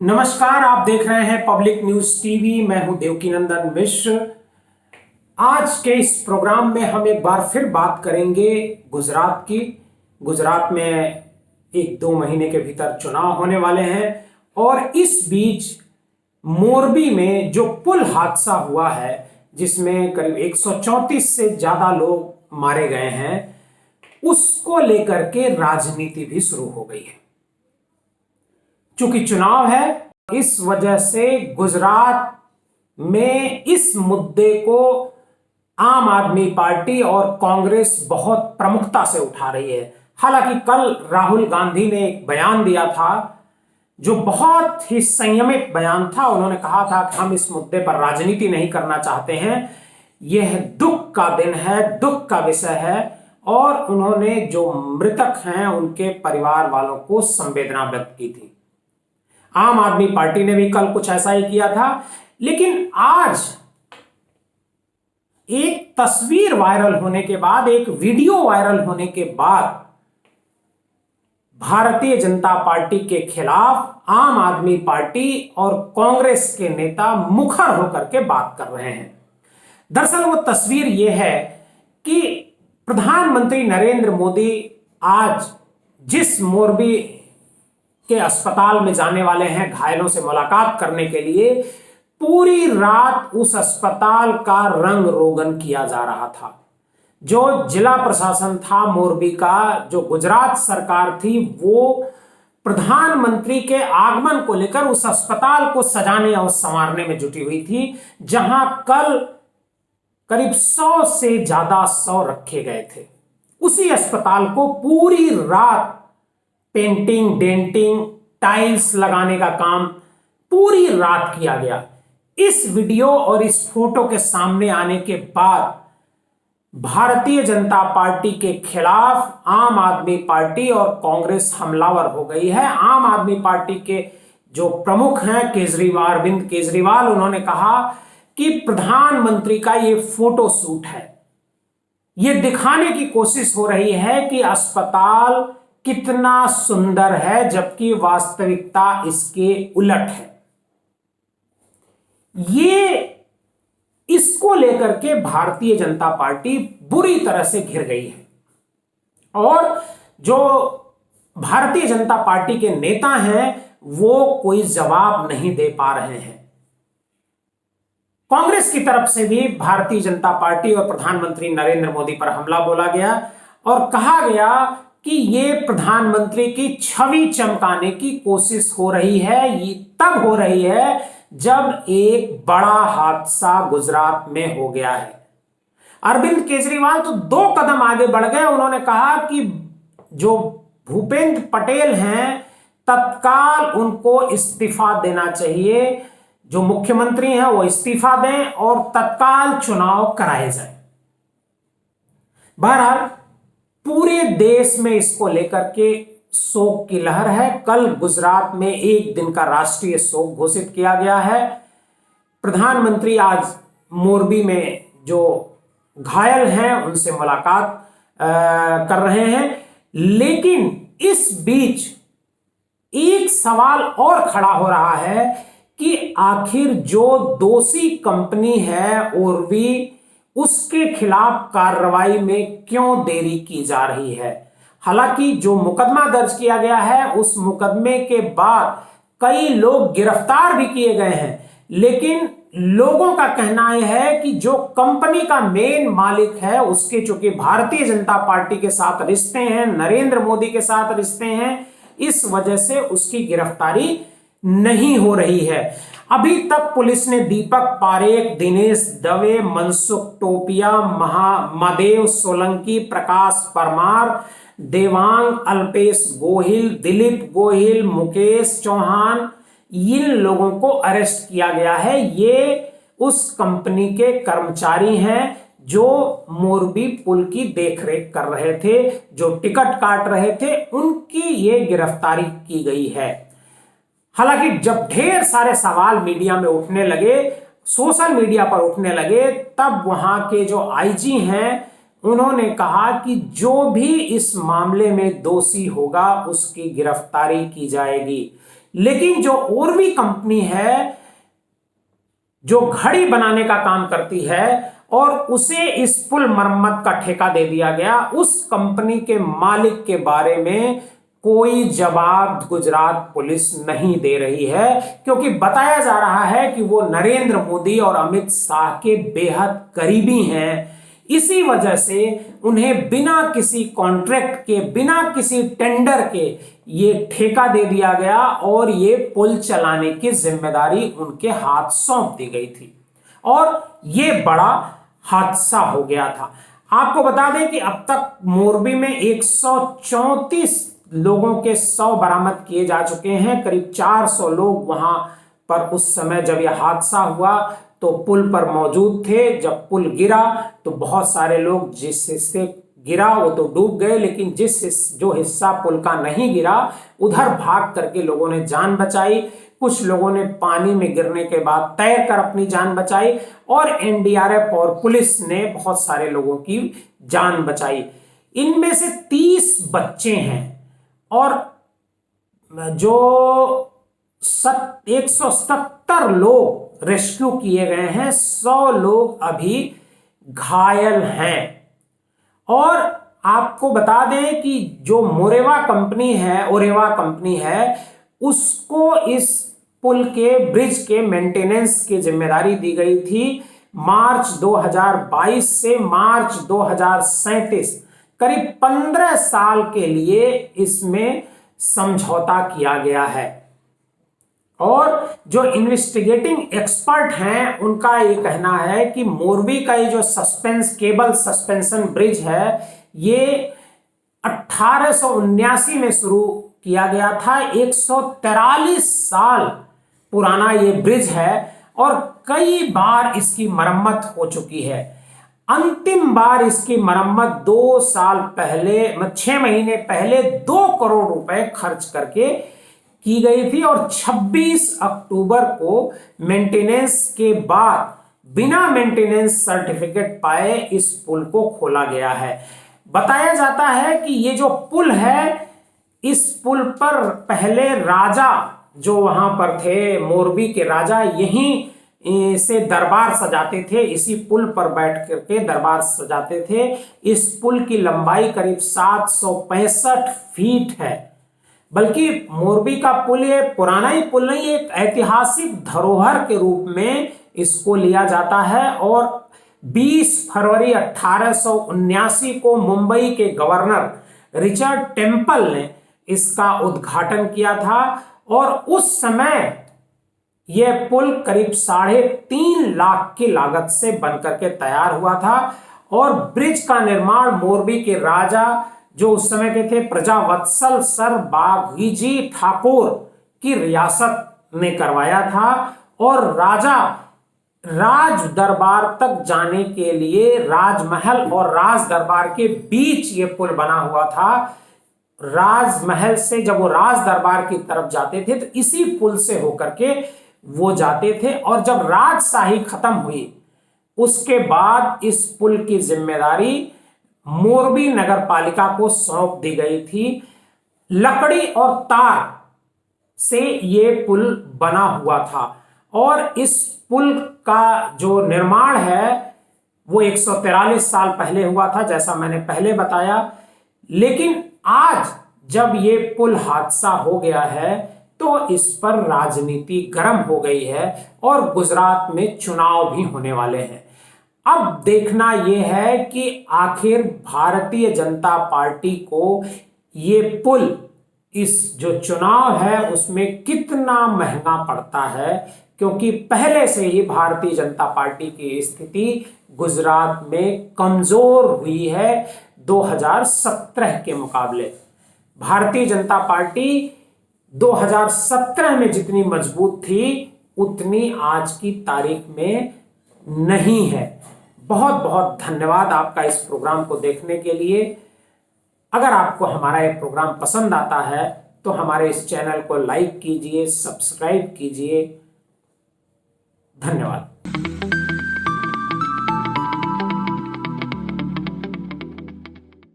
नमस्कार, आप देख रहे हैं पब्लिक न्यूज टीवी। मैं हूं देवकीनंदन मिश्र। आज के इस प्रोग्राम में हम एक बार फिर बात करेंगे गुजरात की। गुजरात में 1-2 महीने के भीतर चुनाव होने वाले हैं और इस बीच मोरबी में जो पुल हादसा हुआ है जिसमें करीब 134 से ज्यादा लोग मारे गए हैं, उसको लेकर के राजनीति भी शुरू हो गई है। चूंकि चुनाव है, इस वजह से गुजरात में इस मुद्दे को आम आदमी पार्टी और कांग्रेस बहुत प्रमुखता से उठा रही है। हालांकि कल राहुल गांधी ने एक बयान दिया था जो बहुत ही संयमित बयान था। उन्होंने कहा था कि हम इस मुद्दे पर राजनीति नहीं करना चाहते हैं, यह दुख का दिन है, दुख का विषय है, और उन्होंने जो मृतक हैं उनके परिवार वालों को संवेदना व्यक्त की थी। आम आदमी पार्टी ने भी कल कुछ ऐसा ही किया था। लेकिन आज एक तस्वीर वायरल होने के बाद, एक वीडियो वायरल होने के बाद भारतीय जनता पार्टी के खिलाफ आम आदमी पार्टी और कांग्रेस के नेता मुखर होकर के बात कर रहे हैं। दरअसल वो तस्वीर यह है कि प्रधानमंत्री नरेंद्र मोदी आज जिस मोरबी के अस्पताल में जाने वाले हैं घायलों से मुलाकात करने के लिए, पूरी रात उस अस्पताल का रंग रोगन किया जा रहा था। जो जिला प्रशासन था मोरबी का, जो गुजरात सरकार थी, वो प्रधानमंत्री के आगमन को लेकर उस अस्पताल को सजाने और संवारने में जुटी हुई थी, जहां कल करीब 100 से ज्यादा शव रखे गए थे। उसी अस्पताल को पूरी रात पेंटिंग, डेंटिंग, टाइल्स लगाने का काम पूरी रात किया गया। इस वीडियो और इस फोटो के सामने आने के बाद भारतीय जनता पार्टी के खिलाफ आम आदमी पार्टी और कांग्रेस हमलावर हो गई है। आम आदमी पार्टी के जो प्रमुख हैं अरविंद केजरीवाल, उन्होंने कहा कि प्रधानमंत्री का ये फोटो शूट है, ये दिखाने की कोशिश हो रही है कि अस्पताल कितना सुंदर है, जबकि वास्तविकता इसके उलट है। ये इसको लेकर के भारतीय जनता पार्टी बुरी तरह से घिर गई है और जो भारतीय जनता पार्टी के नेता हैं वो कोई जवाब नहीं दे पा रहे हैं। कांग्रेस की तरफ से भी भारतीय जनता पार्टी और प्रधानमंत्री नरेंद्र मोदी पर हमला बोला गया और कहा गया कि ये प्रधानमंत्री की छवि चमकाने की कोशिश हो रही है। ये तब हो रही है जब एक बड़ा हादसा गुजरात में हो गया है। अरविंद केजरीवाल तो 2 कदम आगे बढ़ गए। उन्होंने कहा कि जो भूपेंद्र पटेल हैं, तत्काल उनको इस्तीफा देना चाहिए। जो मुख्यमंत्री हैं वो इस्तीफा दें और तत्काल चुनाव कराए जाए। बहरहाल पूरे देश में इसको लेकर के शोक की लहर है। कल गुजरात में एक दिन का राष्ट्रीय शोक घोषित किया गया है। प्रधानमंत्री आज मोरबी में जो घायल हैं उनसे मुलाकात कर रहे हैं। लेकिन इस बीच एक सवाल और खड़ा हो रहा है कि आखिर जो दोषी कंपनी है ओरवी, उसके खिलाफ कार्रवाई में क्यों देरी की जा रही है। हालांकि जो मुकदमा दर्ज किया गया है, उस मुकदमे के बाद कई लोग गिरफ्तार भी किए गए हैं, लेकिन लोगों का कहना यह है कि जो कंपनी का मेन मालिक है उसके चूंकि भारतीय जनता पार्टी के साथ रिश्ते हैं, नरेंद्र मोदी के साथ रिश्ते हैं, इस वजह से उसकी गिरफ्तारी नहीं हो रही है। अभी तक पुलिस ने दीपक पारेख, दिनेश दवे, मनसुख टोपिया, महादेव सोलंकी, प्रकाश परमार, देवांग, अल्पेश गोहिल, दिलीप गोहिल, मुकेश चौहान, इन लोगों को अरेस्ट किया गया है। ये उस कंपनी के कर्मचारी हैं जो मोरबी पुल की देखरेख कर रहे थे, जो टिकट काट रहे थे, उनकी ये गिरफ्तारी की गई है। हालांकि जब ढेर सारे सवाल मीडिया में उठने लगे, सोशल मीडिया पर उठने लगे, तब वहां के जो आईजी हैं उन्होंने कहा कि जो भी इस मामले में दोषी होगा उसकी गिरफ्तारी की जाएगी, लेकिन जो उर्वी कंपनी है जो घड़ी बनाने का काम करती है और उसे इस पुल मरम्मत का ठेका दे दिया गया, उस कंपनी के मालिक के बारे में कोई जवाब गुजरात पुलिस नहीं दे रही है, क्योंकि बताया जा रहा है कि वो नरेंद्र मोदी और अमित शाह के बेहद करीबी हैं। इसी वजह से उन्हें बिना किसी कॉन्ट्रैक्ट के, बिना किसी टेंडर के ये ठेका दे दिया गया और ये पुल चलाने की जिम्मेदारी उनके हाथ सौंप दी गई थी और ये बड़ा हादसा हो गया था। आपको बता दें कि अब तक मोरबी में 134 लोगों के शव बरामद किए जा चुके हैं। करीब 400 लोग वहां पर उस समय जब यह हादसा हुआ तो पुल पर मौजूद थे। जब पुल गिरा तो बहुत सारे लोग, जिस हिस्से गिरा वो तो डूब गए, लेकिन जो हिस्सा पुल का नहीं गिरा उधर भाग करके लोगों ने जान बचाई। कुछ लोगों ने पानी में गिरने के बाद तैर कर अपनी जान बचाई और एनडीआरएफ और पुलिस ने बहुत सारे लोगों की जान बचाई। इनमें से 30 बच्चे हैं और जो 170 लोग रेस्क्यू किए गए हैं, 100 लोग अभी घायल हैं। और आपको बता दें कि जो ओरेवा कंपनी है, उसको इस पुल के ब्रिज के मेंटेनेंस की जिम्मेदारी दी गई थी। मार्च 2022 से मार्च 2037 करीब 15 साल के लिए इसमें समझौता किया गया है। और जो इन्वेस्टिगेटिंग एक्सपर्ट हैं उनका ये कहना है कि मोरबी का ये जो केबल सस्पेंशन ब्रिज है, ये 1879 में शुरू किया गया था। 143 साल पुराना ये ब्रिज है और कई बार इसकी मरम्मत हो चुकी है। अंतिम बार इसकी मरम्मत 2 साल पहले, 6 महीने पहले 2 करोड़ रुपए खर्च करके की गई थी और 26 अक्टूबर को मेंटेनेंस के बाद बिना मेंटेनेंस सर्टिफिकेट पाए इस पुल को खोला गया है। बताया जाता है कि ये जो पुल है, इस पुल पर पहले राजा जो वहां पर थे, मोरबी के राजा, यहीं से दरबार सजाते थे। इसी पुल पर बैठ करके दरबार सजाते थे। इस पुल की लंबाई करीब 765 फीट है। बल्कि मोरबी का पुल ये पुराना ही पुल नहीं, एक ऐतिहासिक धरोहर के रूप में इसको लिया जाता है। और 20 फरवरी 1879 को मुंबई के गवर्नर रिचर्ड टेम्पल ने इसका उद्घाटन किया था और उस समय यह पुल करीब 3.5 लाख की लागत से बनकर के तैयार हुआ था। और ब्रिज का निर्माण मोरबी के राजा जो उस समय के थे प्रजावत्सल सर बागीजी ठाकुर की रियासत ने करवाया था। और राजा राज दरबार तक जाने के लिए राजमहल और राज दरबार के बीच ये पुल बना हुआ था। राजमहल से जब वो राज दरबार की तरफ जाते थे तो इसी पुल से होकर के वो जाते थे। और जब राजशाही खत्म हुई उसके बाद इस पुल की जिम्मेदारी मोरबी नगर पालिका को सौंप दी गई थी। लकड़ी और तार से ये पुल बना हुआ था और इस पुल का जो निर्माण है वो 143 साल पहले हुआ था, जैसा मैंने पहले बताया। लेकिन आज जब ये पुल हादसा हो गया है तो इस पर राजनीति गर्म हो गई है और गुजरात में चुनाव भी होने वाले हैं। अब देखना यह है कि आखिर भारतीय जनता पार्टी को ये पुल, इस जो चुनाव है उसमें कितना महंगा पड़ता है, क्योंकि पहले से ही भारतीय जनता पार्टी की स्थिति गुजरात में कमजोर हुई है 2017 के मुकाबले। भारतीय जनता पार्टी 2017 में जितनी मजबूत थी उतनी आज की तारीख में नहीं है। बहुत बहुत धन्यवाद आपका इस प्रोग्राम को देखने के लिए। अगर आपको हमारा ये प्रोग्राम पसंद आता है तो हमारे इस चैनल को लाइक कीजिए, सब्सक्राइब कीजिए। धन्यवाद।